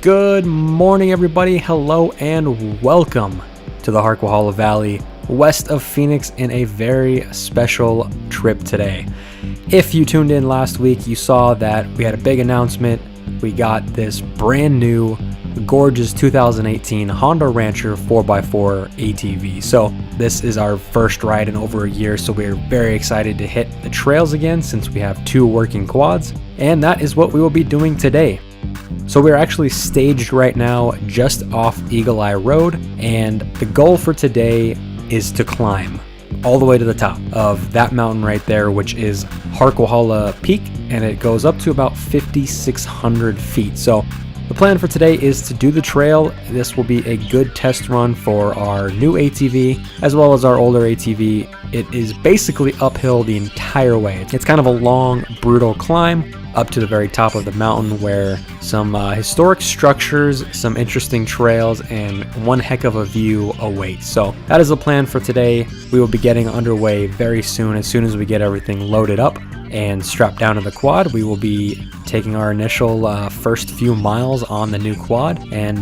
Good morning, everybody. Hello and welcome to the Harquahala Valley, west of Phoenix, in a very special trip today. If you tuned in last week, you saw that we had a big announcement. We got this brand new, gorgeous 2018 Honda Rancher 4x4 ATV. So this is our first ride in over a year, so we're very excited to hit the trails again since we have two working quads, and that is what we will be doing today. So we're actually staged right now just off Eagle Eye Road, and the goal for today is to climb all the way to the top of that mountain right there, which is Harquahala Peak, and it goes up to about 5,600 feet. So the plan for today is to do the trail. This will be a good test run for our new ATV as well as our older ATV. It is basically uphill the entire way. It's kind of a long, brutal climb up to the very top of the mountain where some historic structures, some interesting trails, and one heck of a view await. So that is the plan for today. We will be getting underway very soon. As soon as we get everything loaded up and strapped down to the quad, we will be taking our initial first few miles on the new quad, and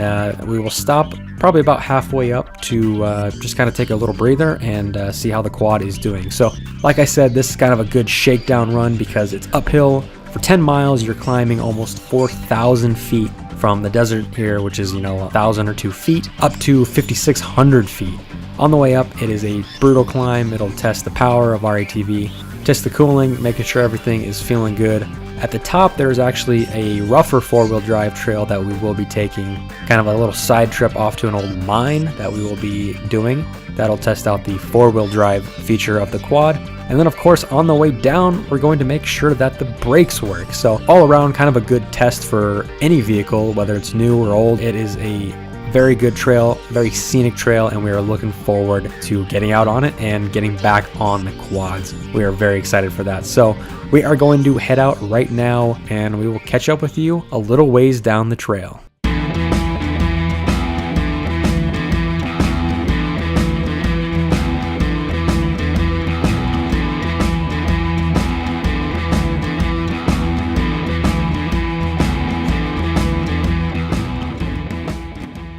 we will stop probably about halfway up to just kind of take a little breather and see how the quad is doing. So like I said, this is kind of a good shakedown run because it's uphill. For 10 miles, you're climbing almost 4,000 feet from the desert here, which is, 1,000 or 2 feet, up to 5,600 feet. On the way up, it is a brutal climb. It'll test the power of our ATV, test the cooling, making sure everything is feeling good. At the top, there's actually a rougher four-wheel drive trail that we will be taking, kind of a little side trip off to an old mine that we will be doing. That'll test out the four-wheel drive feature of the quad. And then, of course, on the way down, we're going to make sure that the brakes work. So all around, kind of a good test for any vehicle, whether it's new or old. It is a very good trail, very scenic trail, and we are looking forward to getting out on it and getting back on the quads. We are very excited for that. So we are going to head out right now, and we will catch up with you a little ways down the trail.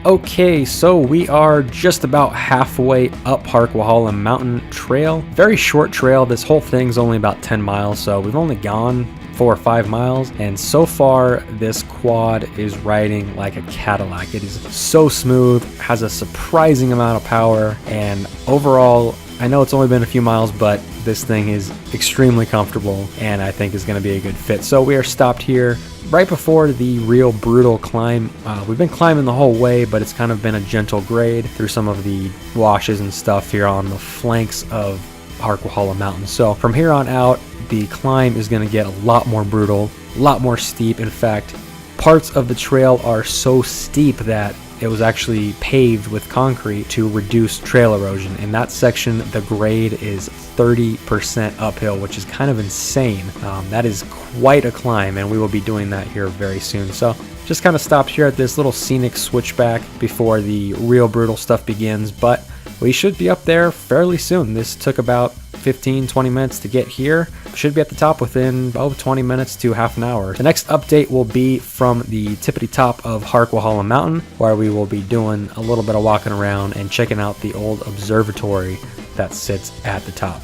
Okay, so we are just about halfway up Harquahala Mountain Trail. Very short trail. This whole thing's only about 10 miles, so we've only gone 4 or 5 miles, and so far this quad is riding like a Cadillac. It is so smooth, has a surprising amount of power, and overall, I know it's only been a few miles, but this thing is extremely comfortable and I think is going to be a good fit. So we are stopped here right before the real brutal climb. We've been climbing the whole way, but it's kind of been a gentle grade through some of the washes and stuff here on the flanks of Harquahala Mountain. So from here on out, the climb is going to get a lot more brutal, a lot more steep. In fact, parts of the trail are so steep that it was actually paved with concrete to reduce trail erosion. In that section, the grade is 30% uphill, which is kind of insane. That is quite a climb, and we will be doing that here very soon. So just kind of stopped here at this little scenic switchback before the real brutal stuff begins, but we should be up there fairly soon. This took about 15-20 minutes to get here. Should be at the top within 20 minutes to half an hour. The next update will be from the tippity top of Harquahala Mountain, where we will be doing a little bit of walking around and checking out the old observatory that sits at the top.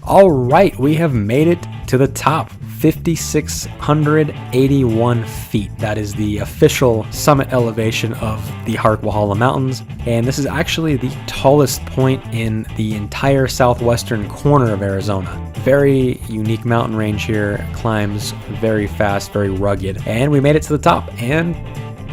All right, we have made it to the top. 5,681 feet. That is the official summit elevation of the Harquahala Mountains, and this is actually the tallest point in the entire southwestern corner of Arizona. Very unique mountain range here, climbs very fast, very rugged, and we made it to the top. And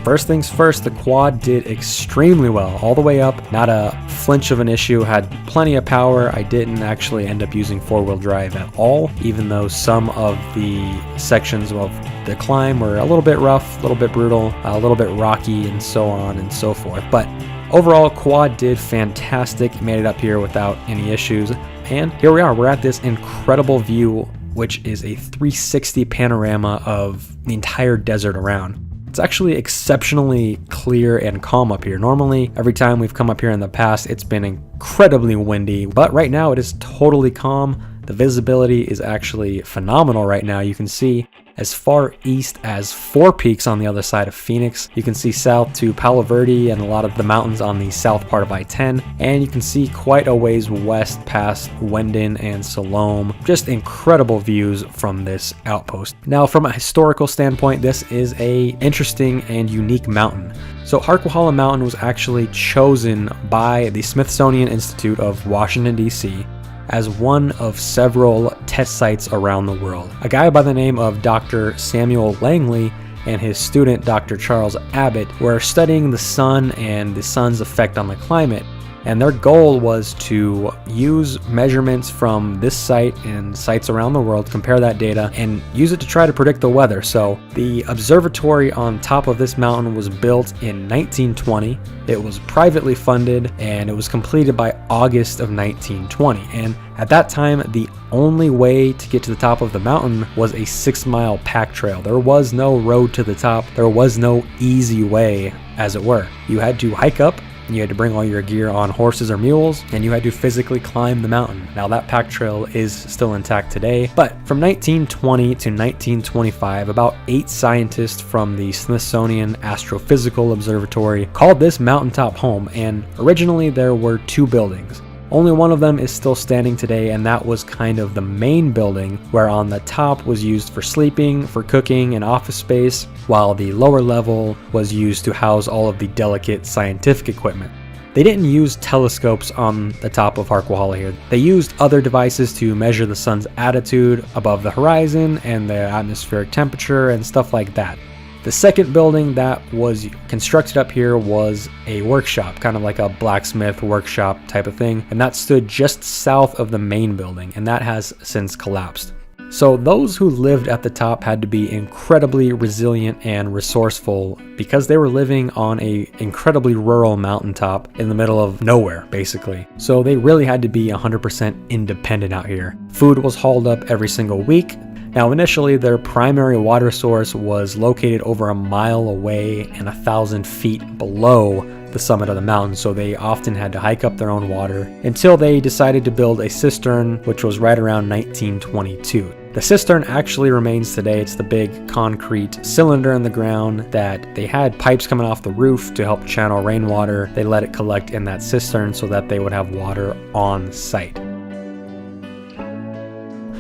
first things first, the quad did extremely well all the way up. Not a flinch of an issue, had plenty of power. I didn't actually end up using four-wheel drive at all, even though some of the sections of the climb were a little bit rough, a little bit brutal, a little bit rocky, and so on and so forth. But overall, quad did fantastic, made it up here without any issues. And here we are, we're at this incredible view, which is a 360 panorama of the entire desert around. It's actually exceptionally clear and calm up here. Normally, every time we've come up here in the past, it's been incredibly windy, but right now it is totally calm. The visibility is actually phenomenal right now. You can see as far east as Four Peaks on the other side of Phoenix. You can see south to Palo Verde and a lot of the mountains on the south part of I-10. And you can see quite a ways west past Wendon and Siloam. Just incredible views from this outpost. Now, from a historical standpoint, this is a interesting and unique mountain. So Harquahala Mountain was actually chosen by the Smithsonian Institute of Washington, D.C. as one of several test sites around the world. A guy by the name of Dr. Samuel Langley and his student Dr. Charles Abbott were studying the sun and the sun's effect on the climate, and their goal was to use measurements from this site and sites around the world, compare that data, and use it to try to predict the weather. So the observatory on top of this mountain was built in 1920. It was privately funded, and it was completed by August of 1920. And at that time, the only way to get to the top of the mountain was a 6-mile pack trail. There was no road to the top. There was no easy way, as it were. You had to hike up. You had to bring all your gear on horses or mules, and you had to physically climb the mountain. Now, that pack trail is still intact today, but from 1920 to 1925, about 8 scientists from the Smithsonian Astrophysical Observatory called this mountaintop home, and originally there were 2 buildings. Only one of them is still standing today, and that was kind of the main building, where on the top was used for sleeping, for cooking, and office space, while the lower level was used to house all of the delicate scientific equipment. They didn't use telescopes on the top of Harquahala here. They used other devices to measure the sun's attitude above the horizon and the atmospheric temperature and stuff like that. The second building that was constructed up here was a workshop, kind of like a blacksmith workshop type of thing, and that stood just south of the main building, and that has since collapsed. So those who lived at the top had to be incredibly resilient and resourceful because they were living on a incredibly rural mountaintop in the middle of nowhere, basically. So they really had to be 100% independent out here. Food was hauled up every single week. Now, initially, their primary water source was located over a mile away and 1,000 feet below the summit of the mountain, so they often had to hike up their own water until they decided to build a cistern, which was right around 1922. The cistern actually remains today. It's the big concrete cylinder in the ground that they had pipes coming off the roof to help channel rainwater. They let it collect in that cistern so that they would have water on site.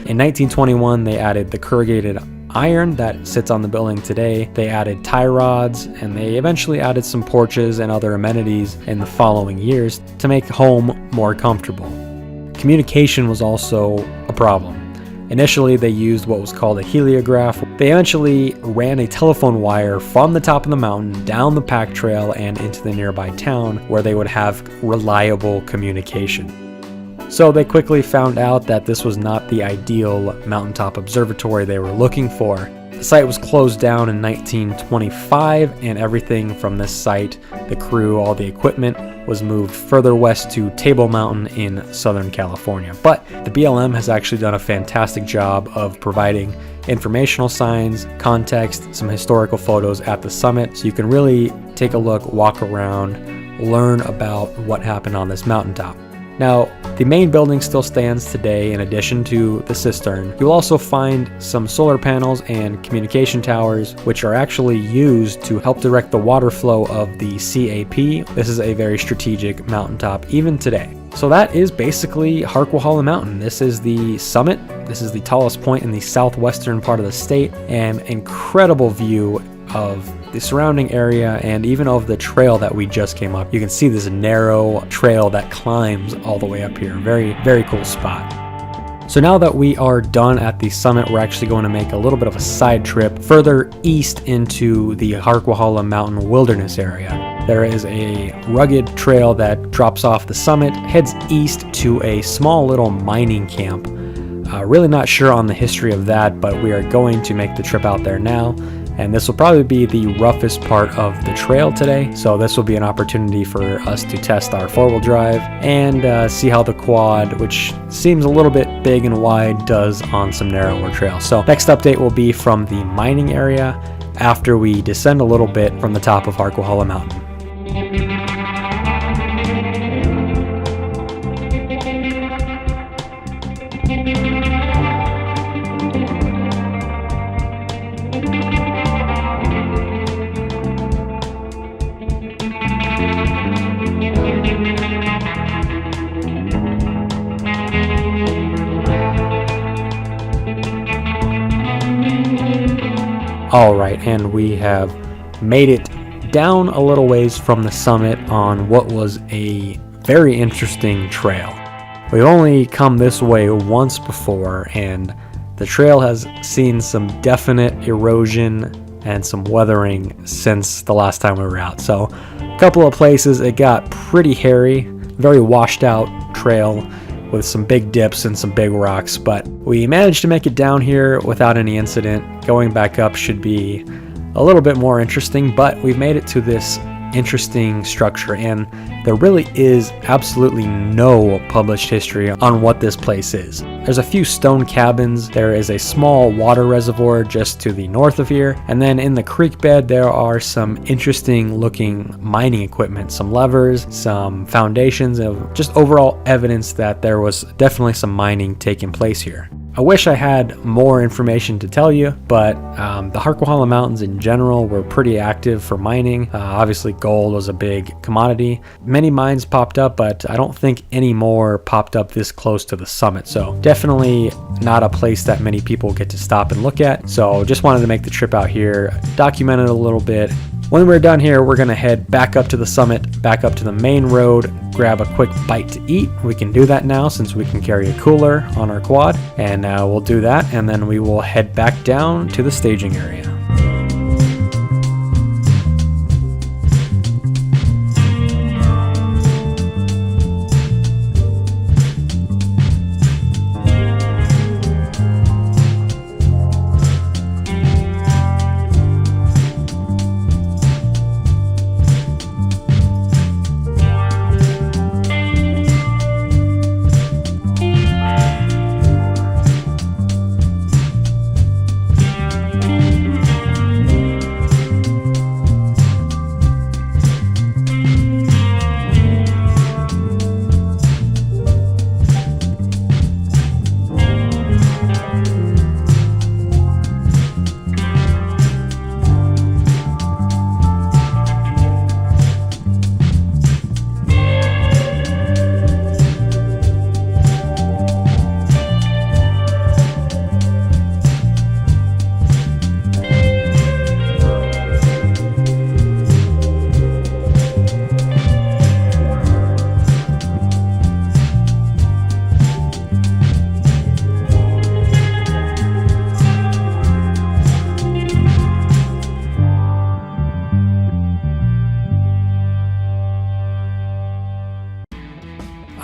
In 1921, they added the corrugated iron that sits on the building today. They added tie rods, and they eventually added some porches and other amenities in the following years to make home more comfortable. Communication was also a problem. Initially, they used what was called a heliograph. They eventually ran a telephone wire from the top of the mountain down the pack trail and into the nearby town where they would have reliable communication. So they quickly found out that this was not the ideal mountaintop observatory they were looking for. The site was closed down in 1925, and everything from this site, the crew, all the equipment, was moved further west to Table Mountain in Southern California. But the BLM has actually done a fantastic job of providing informational signs, context, some historical photos at the summit, so you can really take a look, walk around, learn about what happened on this mountaintop. Now, the main building still stands today in addition to the cistern. You'll also find some solar panels and communication towers, which are actually used to help direct the water flow of the CAP. This is a very strategic mountaintop even today. So that is basically Harquahala Mountain. This is the summit. This is the tallest point in the southwestern part of the state. An incredible view of the surrounding area and even of the trail that we just came up. You can see this narrow trail that climbs all the way up here. Very, very cool spot. So now that we are done at the summit, we're actually going to make a little bit of a side trip further east into the Harquahala Mountain wilderness area. There is a rugged trail that drops off the summit, heads east to a small little mining camp. Really not sure on the history of that, but we are going to make the trip out there now. And this will probably be the roughest part of the trail today. So this will be an opportunity for us to test our four-wheel drive and see how the quad, which seems a little bit big and wide, does on some narrower trails. So next update will be from the mining area after we descend a little bit from the top of Harquahala Mountain. Alright, and we have made it down a little ways from the summit on what was a very interesting trail. We've only come this way once before, and the trail has seen some definite erosion and some weathering since the last time we were out. So a couple of places it got pretty hairy, very washed out trail with some big dips and some big rocks, but we managed to make it down here without any incident. Going back up should be a little bit more interesting, but we've made it to this interesting structure, and there really is absolutely no published history on what this place is. There's a few stone cabins, there is a small water reservoir just to the north of here, and then in the creek bed there are some interesting looking mining equipment, some levers, some foundations of just overall evidence that there was definitely some mining taking place here. I wish I had more information to tell you, but the Harquahala Mountains in general were pretty active for mining. Obviously gold was a big commodity. Many mines popped up, but I don't think any more popped up this close to the summit. So definitely not a place that many people get to stop and look at. So just wanted to make the trip out here, document it a little bit. When we're done here, we're gonna head back up to the summit, back up to the main road, grab a quick bite to eat. We can do that now since we can carry a cooler on our quad, and we'll do that, and then we will head back down to the staging area.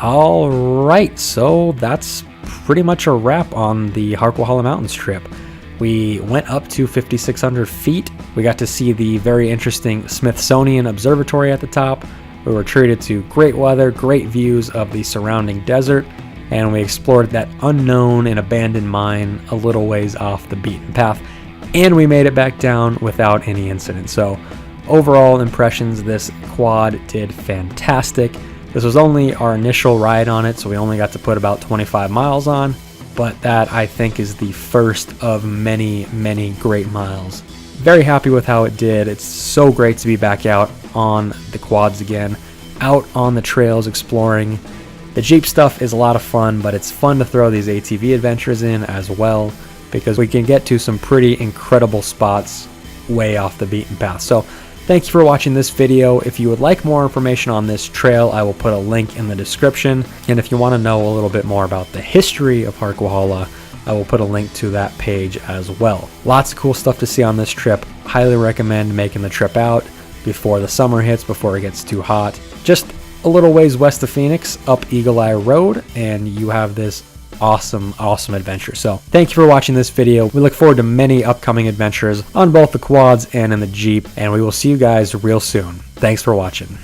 Alright, so that's pretty much a wrap on the Harquahala Mountains trip. We went up to 5,600 feet. We got to see the very interesting Smithsonian Observatory at the top. We were treated to great weather, great views of the surrounding desert, and we explored that unknown and abandoned mine a little ways off the beaten path, and we made it back down without any incident. So overall impressions, this quad did fantastic. This was only our initial ride on it, so we only got to put about 25 miles on, but that I think is the first of many, many great miles. Very happy with how it did. It's so great to be back out on the quads again, out on the trails exploring. The Jeep stuff is a lot of fun, but it's fun to throw these ATV adventures in as well, because we can get to some pretty incredible spots way off the beaten path. So thank you for watching this video. If you would like more information on this trail, I will put a link in the description. And if you want to know a little bit more about the history of Harquahala, I will put a link to that page as well. Lots of cool stuff to see on this trip. Highly recommend making the trip out before the summer hits, before it gets too hot. Just a little ways west of Phoenix, up Eagle Eye Road, and you have this awesome adventure. So thank you for watching this video. We look forward to many upcoming adventures on both the quads and in the Jeep, and we will see you guys real soon. Thanks for watching.